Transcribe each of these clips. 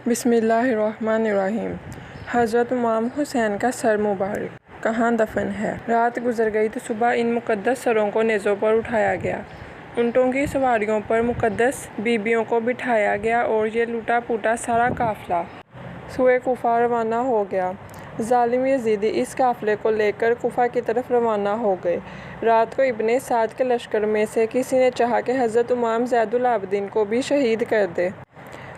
بسم اللہ الرحمن الرحیم۔ حضرت امام حسین کا سر مبارک کہاں دفن ہے؟ رات گزر گئی تو صبح ان مقدس سروں کو نیزوں پر اٹھایا گیا، اونٹوں کی سواریوں پر مقدس بیبیوں کو بٹھایا گیا اور یہ لوٹا پوٹا سارا قافلہ سوئے کوفہ روانہ ہو گیا۔ ظالم یزیدی اس قافلے کو لے کر کوفہ کی طرف روانہ ہو گئے۔ رات کو ابن سعد کے لشکر میں سے کسی نے چاہا کہ حضرت امام زین العابدین کو بھی شہید کر دے،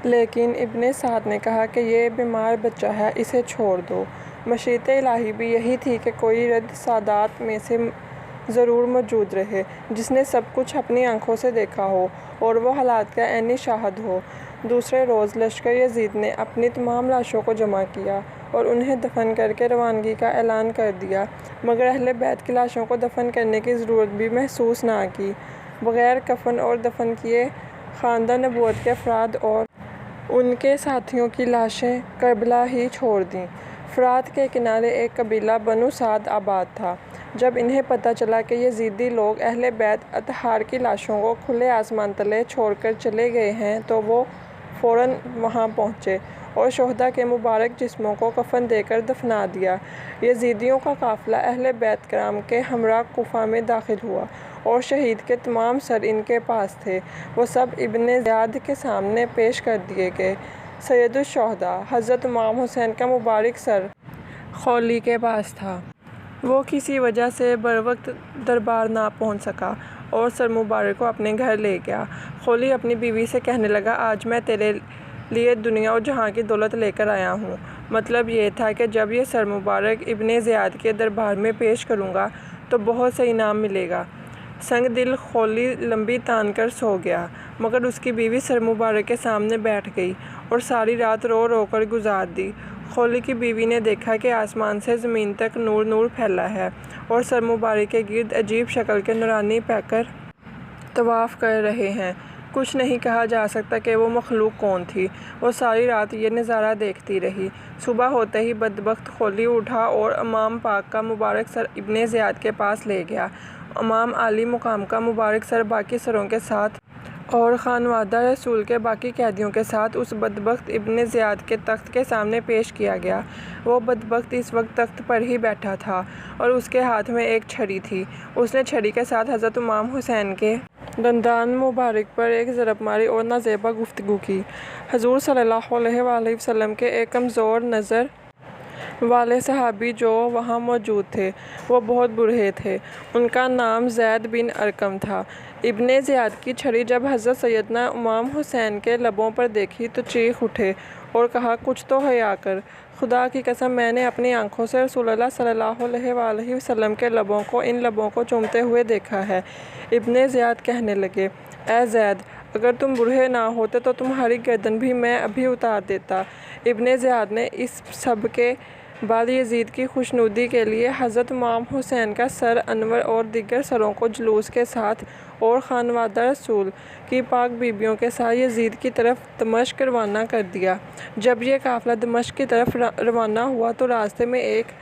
لیکن ابن سعد نے کہا کہ یہ بیمار بچہ ہے، اسے چھوڑ دو۔ مشیت الہی بھی یہی تھی کہ کوئی رد سادات میں سے ضرور موجود رہے، جس نے سب کچھ اپنی آنکھوں سے دیکھا ہو اور وہ حالات کا عینی شاہد ہو۔ دوسرے روز لشکر یزید نے اپنی تمام لاشوں کو جمع کیا اور انہیں دفن کر کے روانگی کا اعلان کر دیا، مگر اہل بیت کی لاشوں کو دفن کرنے کی ضرورت بھی محسوس نہ کی۔ بغیر کفن اور دفن کیے خاندان نبوت کے افراد اور ان کے ساتھیوں کی لاشیں کربلا ہی چھوڑ دیں۔ فرات کے کنارے ایک قبیلہ بنو سعد آباد تھا۔ جب انہیں پتہ چلا کہ یزیدی لوگ اہل بیت اطہار کی لاشوں کو کھلے آسمان تلے چھوڑ کر چلے گئے ہیں تو وہ فوراً وہاں پہنچے اور شہداء کے مبارک جسموں کو کفن دے کر دفنا دیا۔ یزیدیوں کا قافلہ اہل بیت کرام کے ہمراہ کوفہ میں داخل ہوا اور شہید کے تمام سر ان کے پاس تھے۔ وہ سب ابن زیاد کے سامنے پیش کر دیے گئے۔ سید الشہداء حضرت امام حسین کا مبارک سر خولی کے پاس تھا۔ وہ کسی وجہ سے بروقت دربار نہ پہنچ سکا اور سر مبارک کو اپنے گھر لے گیا۔ خولی اپنی بیوی سے کہنے لگا، آج میں تیرے لیے دنیا و جہاں کی دولت لے کر آیا ہوں۔ مطلب یہ تھا کہ جب یہ سر مبارک ابن زیاد کے دربار میں پیش کروں گا تو بہت سے انعام ملے گا۔ سنگ دل خولی لمبی تان کر سو گیا، مگر اس کی بیوی سر مبارک کے سامنے بیٹھ گئی اور ساری رات رو رو کر گزار دی۔ خولی کی بیوی نے دیکھا کہ آسمان سے زمین تک نور نور پھیلا ہے اور سر مبارک کے گرد عجیب شکل کے نورانی پیکر طواف کر رہے ہیں۔ کچھ نہیں کہا جا سکتا کہ وہ مخلوق کون تھی۔ وہ ساری رات یہ نظارہ دیکھتی رہی۔ صبح ہوتے ہی بدبخت خولی اٹھا اور امام پاک کا مبارک سر ابن زیاد کے پاس لے گیا۔ امام عالی مقام کا مبارک سر باقی سروں کے ساتھ اور خانوادہ رسول کے باقی قیدیوں کے ساتھ اس بدبخت ابن زیاد کے تخت کے سامنے پیش کیا گیا۔ وہ بدبخت اس وقت تخت پر ہی بیٹھا تھا اور اس کے ہاتھ میں ایک چھڑی تھی۔ اس نے چھڑی کے ساتھ حضرت امام حسین کے دندان مبارک پر ایک ضرب ماری اور نازیبا گفتگو کی۔ حضور صلی اللہ علیہ وآلہ وسلم کے ایک کمزور نظر والے صحابی جو وہاں موجود تھے وہ بہت بوڑھے تھے۔ ان کا نام زید بن ارقم تھا۔ ابن زیاد کی چھڑی جب حضرت سیدنا امام حسین کے لبوں پر دیکھی تو چیخ اٹھے اور کہا، کچھ تو حیا کر! خدا کی قسم میں نے اپنی آنکھوں سے رسول اللہ صلی اللہ علیہ وآلہ وسلم کے لبوں کو ان لبوں کو چومتے ہوئے دیکھا ہے۔ ابن زیاد کہنے لگے، اے زید! اگر تم بوڑھے نہ ہوتے تو تمہاری گردن بھی میں ابھی اتار دیتا۔ ابن زیاد نے اس سب کے بعد یزید کی خوشنودی کے لیے حضرت امام حسین کا سر انور اور دیگر سروں کو جلوس کے ساتھ اور خانوادہ رسول کی پاک بیبیوں کے ساتھ یزید کی طرف دمشق روانہ کر دیا۔ جب یہ قافلہ دمشق کی طرف روانہ ہوا تو راستے میں ایک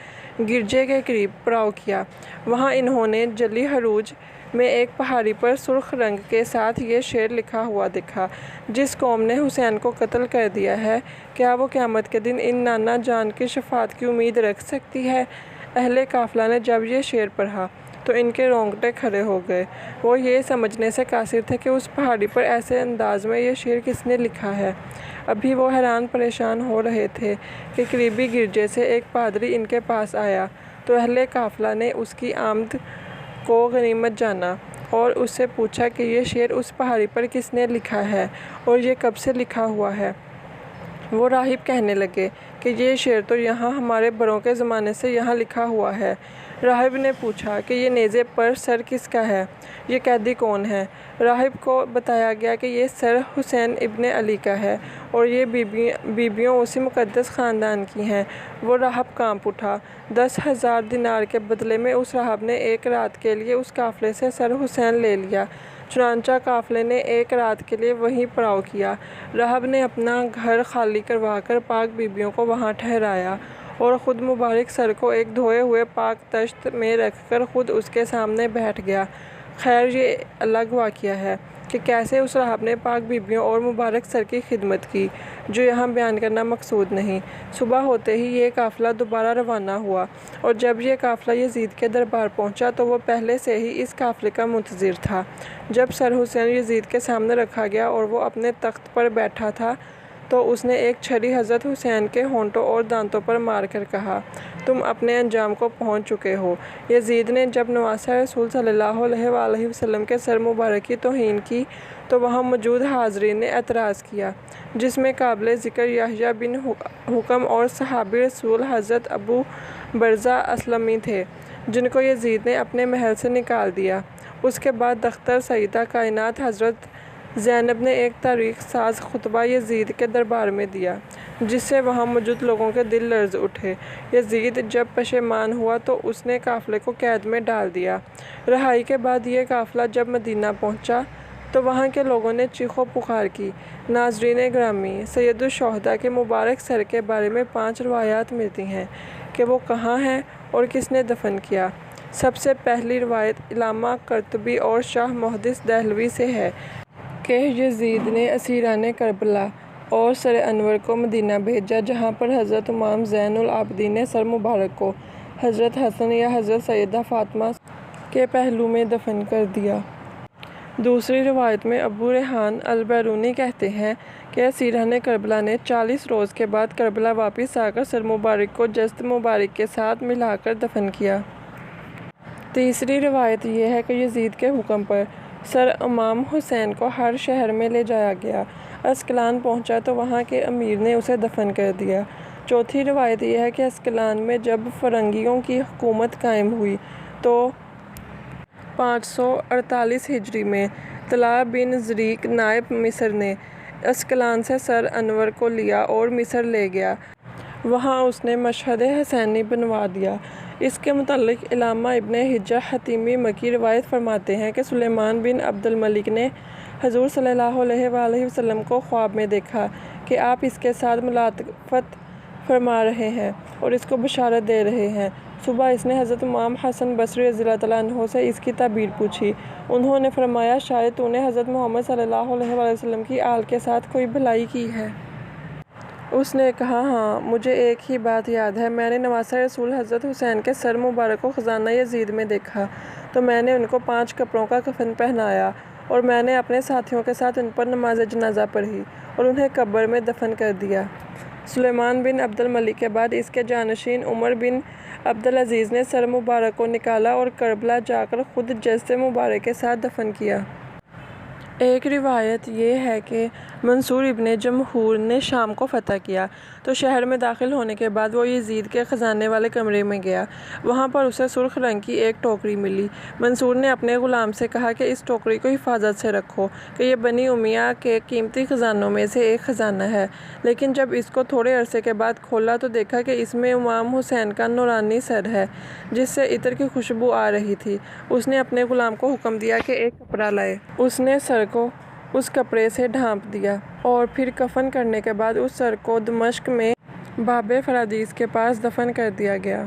گرجے کے قریب پڑاؤ کیا۔ وہاں انہوں نے جلی حروج میں ایک پہاڑی پر سرخ رنگ کے ساتھ یہ شعر لکھا ہوا دیکھا، جس قوم نے حسین کو قتل کر دیا ہے، کیا وہ قیامت کے دن ان نانا جان کی شفاعت کی امید رکھ سکتی ہے؟ اہل قافلہ نے جب یہ شعر پڑھا تو ان کے رونگٹے کھڑے ہو گئے۔ وہ یہ سمجھنے سے قاصر تھے کہ اس پہاڑی پر ایسے انداز میں یہ شعر کس نے لکھا ہے۔ ابھی وہ حیران پریشان ہو رہے تھے کہ قریبی گرجے سے ایک پادری ان کے پاس آیا تو اہل قافلہ نے اس کی آمد کو غنیمت جانا اور اس سے پوچھا کہ یہ شعر اس پہاڑی پر کس نے لکھا ہے اور یہ کب سے لکھا ہوا ہے؟ وہ راہب کہنے لگے کہ یہ شعر تو یہاں ہمارے بڑوں کے زمانے سے یہاں لکھا ہوا ہے۔ راہب نے پوچھا کہ یہ نیزے پر سر کس کا ہے؟ یہ قیدی کون ہے؟ راہب کو بتایا گیا کہ یہ سر حسین ابن علی کا ہے اور یہ بیبیوں اسی مقدس خاندان کی ہیں۔ وہ راہب کانپ اٹھا۔ 10,000 دینار کے بدلے میں اس راہب نے ایک رات کے لیے اس قافلے سے سر حسین لے لیا۔ چنانچہ قافلے نے ایک رات کے لیے وہیں پڑاؤ کیا۔ راہب نے اپنا گھر خالی کروا کر پاک بیبیوں کو وہاں ٹھہرایا اور خود مبارک سر کو ایک دھوئے ہوئے پاک تشت میں رکھ کر خود اس کے سامنے بیٹھ گیا۔ خیر یہ الگ واقعہ ہے۔ کہ کیسے اس راہب نے پاک بیبیوں اور مبارک سر کی خدمت کی، جو یہاں بیان کرنا مقصود نہیں۔ صبح ہوتے ہی یہ قافلہ دوبارہ روانہ ہوا، اور جب یہ قافلہ یزید کے دربار پہنچا تو وہ پہلے سے ہی اس قافلے کا منتظر تھا۔ جب سر حسین یزید کے سامنے رکھا گیا اور وہ اپنے تخت پر بیٹھا تھا تو اس نے ایک چھری حضرت حسین کے ہونٹوں اور دانتوں پر مار کر کہا، تم اپنے انجام کو پہنچ چکے ہو۔ یزید نے جب نواسہ رسول صلی اللہ علیہ وآلہ وسلم کے سر مبارک کی توہین کی تو وہاں موجود حاضرین نے اعتراض کیا، جس میں قابل ذکر یحییٰ بن حکم اور صحابی رسول حضرت ابو برزہ اسلمی تھے، جن کو یزید نے اپنے محل سے نکال دیا۔ اس کے بعد دختر سیدہ کائنات حضرت زینب نے ایک تاریخ ساز خطبہ یزید کے دربار میں دیا، جس سے وہاں موجود لوگوں کے دل لرز اٹھے۔ یزید جب پشیمان ہوا تو اس نے قافلے کو قید میں ڈال دیا۔ رہائی کے بعد یہ قافلہ جب مدینہ پہنچا تو وہاں کے لوگوں نے چیخو پکار کی۔ ناظرین گرامی، سید الشہداء کے مبارک سر کے بارے میں 5 روایات ملتی ہیں کہ وہ کہاں ہیں اور کس نے دفن کیا۔ سب سے پہلی روایت علامہ قرطبی اور شاہ محدث دہلوی سے ہے کہ یزید نے اسیران کربلا اور سر انور کو مدینہ بھیجا، جہاں پر حضرت امام زین العابدین نے سر مبارک کو حضرت حسن یا حضرت سیدہ فاطمہ کے پہلو میں دفن کر دیا۔ دوسری روایت میں ابو ریحان البیرونی کہتے ہیں کہ اسیران کربلا نے 40 روز کے بعد کربلا واپس آ کر سر مبارک کو جسد مبارک کے ساتھ ملا کر دفن کیا۔ تیسری روایت یہ ہے کہ یزید کے حکم پر سر امام حسین کو ہر شہر میں لے جایا گیا۔ اسکلان پہنچا تو وہاں کے امیر نے اسے دفن کر دیا۔ چوتھی روایت یہ ہے کہ اسکلان میں جب فرنگیوں کی حکومت قائم ہوئی تو 548 ہجری میں طلحہ بن زریق نائب مصر نے اسکلان سے سر انور کو لیا اور مصر لے گیا۔ وہاں اس نے مشہد حسینی بنوا دیا۔ اس کے متعلق علامہ ابن حجہ حتیمی مکی روایت فرماتے ہیں کہ سلیمان بن عبد الملک نے حضور صلی اللہ علیہ وآلہ وسلم کو خواب میں دیکھا کہ آپ اس کے ساتھ ملاطفت فرما رہے ہیں اور اس کو بشارت دے رہے ہیں۔ صبح اس نے حضرت امام حسن بصری رضی اللہ تعالیٰ عنہ سے اس کی تعبیر پوچھی۔ انہوں نے فرمایا، شاید تو نے حضرت محمد صلی اللہ علیہ وآلہ وسلم کی آل کے ساتھ کوئی بھلائی کی ہے۔ اس نے کہا، ہاں، مجھے ایک ہی بات یاد ہے، میں نے نواسہ رسول حضرت حسین کے سر مبارک کو خزانہ یزید میں دیکھا تو میں نے ان کو 5 کپڑوں کا کفن پہنایا اور میں نے اپنے ساتھیوں کے ساتھ ان پر نماز جنازہ پڑھی اور انہیں قبر میں دفن کر دیا۔ سلیمان بن عبد الملک کے بعد اس کے جانشین عمر بن عبد العزیز نے سر مبارک کو نکالا اور کربلا جا کر خود جسد مبارک کے ساتھ دفن کیا۔ ایک روایت یہ ہے کہ منصور ابن جمحور نے شام کو فتح کیا تو شہر میں داخل ہونے کے بعد وہ یزید کے خزانے والے کمرے میں گیا۔ وہاں پر اسے سرخ رنگ کی ایک ٹوکری ملی۔ منصور نے اپنے غلام سے کہا کہ اس ٹوکری کو حفاظت سے رکھو کہ یہ بنی امیہ کے قیمتی خزانوں میں سے ایک خزانہ ہے۔ لیکن جب اس کو تھوڑے عرصے کے بعد کھولا تو دیکھا کہ اس میں امام حسین کا نورانی سر ہے، جس سے عطر کی خوشبو آ رہی تھی۔ اس نے اپنے غلام کو حکم دیا کہ ایک کپڑا لائے۔ اس نے سر کو اس کپڑے سے ڈھانپ دیا اور پھر کفن کرنے کے بعد اس سر کو دمشق میں باب فرادیس کے پاس دفن کر دیا گیا۔